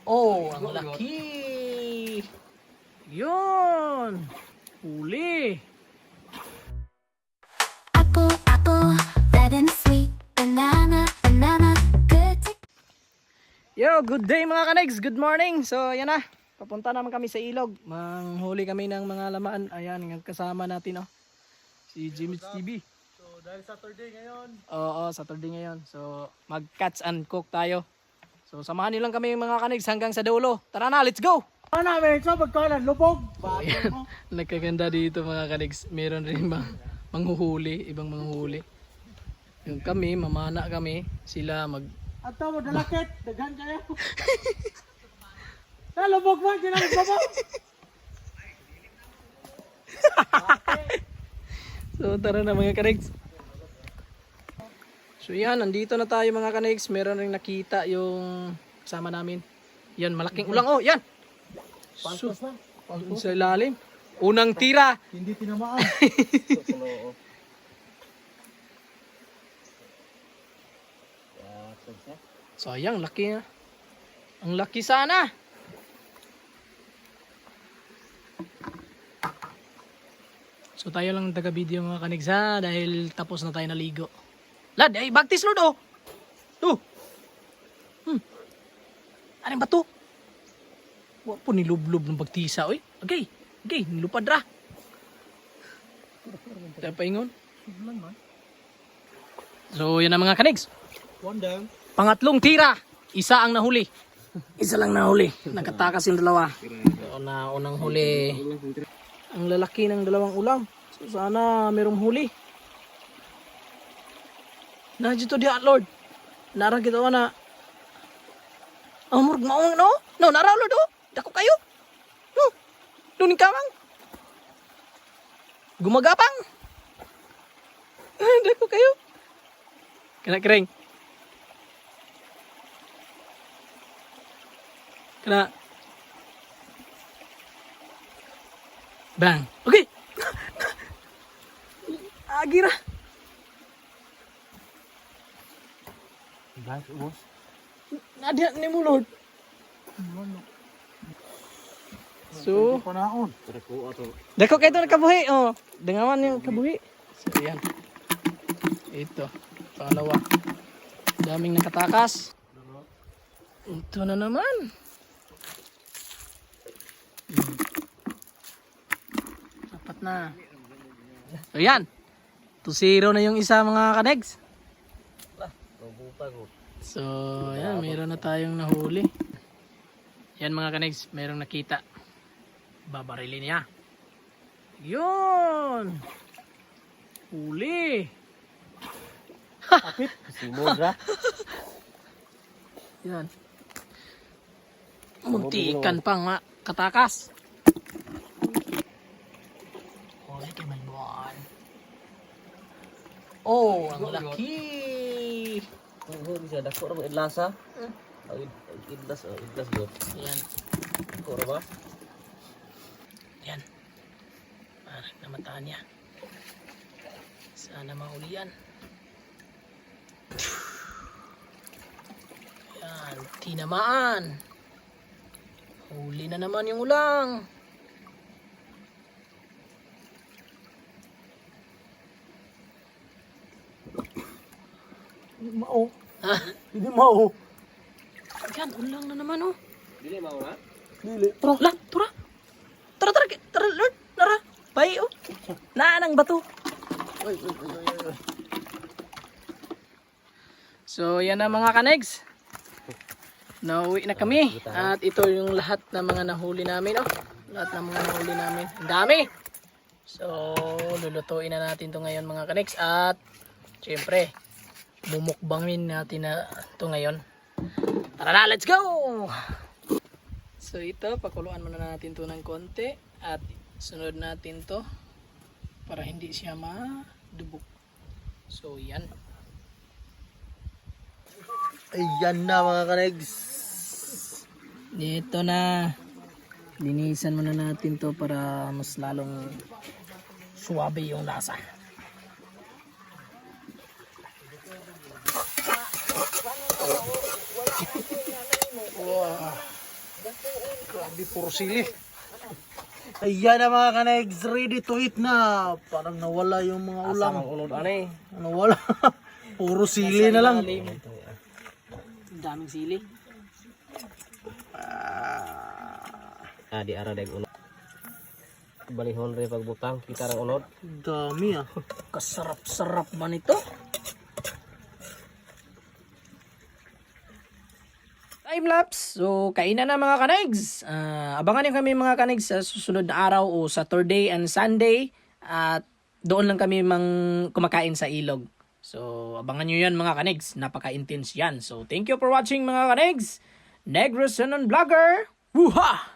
Oh, ang laki. Yun. Huli. Apple, apple, red and sweet. Banana, banana, good to Yo, good day mga kanegs. Good morning. So, yan na. Papunta naman kami sa ilog. Manghuli kami ng mga lamaan. Ayan, yung kasama natin, oh. Si Jimmy's TV. So, dahil Saturday ngayon. Oo, Saturday ngayon. So, mag-catch and cook tayo. So, samahan niyo lang kami mga kanegs hanggang sa dulo. Tara na, let's go! Ano namin ito? Pagkalan, lubog. Ayan, nagkaganda dito mga kanegs. Meron rin manghuhuli, ibang manghuhuli. Yung kami, mamana kami. Sila At ito mo, dalakit. Daghan kayo. Lubog man, kinamit ba ba? So tara na mga kanegs. So yan, nandito na tayo mga kanegs. Meron rin nakita yung kasama namin. Yan, malaking ulang. Oh, yan! So, Paltos na. sa ilalim. Unang tira. Hindi tinamaan. Sayang, laki na. Ang laki sana. So tayo lang taga-video mga kanegs ha. Dahil tapos na tayo naligo. Lad, ay bagtis Lord oh. Oh. Anong bato? Wa po nilublob ng bagtisa oy. Okay. Okay, nilupad ra. Tayo paingon. So yan na mga kanegs. One down. Pangatlong tira. Isa ang nahuli. Isa lang nahuli. Nakatakas yung dalawa. So, na unang huli. Ang lalaki ng dalawang ulam. So, sana merong huli. Na dito diha Lord. Narang kita na. Oh, murag maong no? No, naraw Lord oh. Dako kayo. No. Luning kamang. Gumagapang. Dako kayo. Kena kering. Kena. Bang. Okay. Agira. Guys, ubos. Ada ni mulod. So, Panaon. dako kayo na kabuhi. Oh, dengaman yung kabuhi. So, yan. Ito. Pangalawa. Daming nakatakas. Ito na naman. Dapat na. So yan. 2-0 na yung isa mga kanegs. So yan, mayroon na tayong nahuli. Yan mga kanegs, mayroong nakita. Babarilin niya. Yun! Huli! Kapit. Simodra. Yan. Muntikan pang katakas. Huli kay Malbuan. Oh, ang laki. Oh, bisa dako ra idlasa. Idlas gyud. Yan. Dako ra ba? Yan. Parang namataan niya. Sana mahuli yan. Yan. Tinamaan. Huli na naman yung ulang. Hindi mao. Ha? Hindi mao. Yan, ulang na naman oh. Dili mao na. Dili. La, tura. Tara, Lord. Tara. Bye oh. Naanang bato. So, yan na mga kanegs. Nauwi na kami. At ito yung lahat ng mga nahuli namin. Oh. Lahat ng mga nahuli namin. Ang dami. So, lulutuin na natin to ngayon mga kanegs. At, syempre, mumukbangin natin na to ngayon. Tara na, let's go! So, ito, pakuluan muna natin to ng konti. At, sunod natin to para hindi siya madubok. So, yan. Ayan na mga kanegs. Dito na. Linisan muna natin to para mas lalong suwabe yung lasa. Wow. Grabe, puro sili. Ayan na mga kanegs, ready to eat na. Parang nawala yung mga ulam. Asam ang unod ani. Nawala. Puro sili na lang. Ang daming sili. Di ara dag unod. Balihon re pagbutang kita ra unod. Dami ah. Kasarap-sarap ba nito? Time lapse. So, kainan na mga kanegs. Abangan niyo kami mga kanegs sa susunod na araw o Saturday and Sunday. At doon lang kami kumakain sa ilog. So, abangan niyo yan mga kanegs. Napaka-intense yan. So, thank you for watching mga kanegs. Negros Vlogger. Wuha!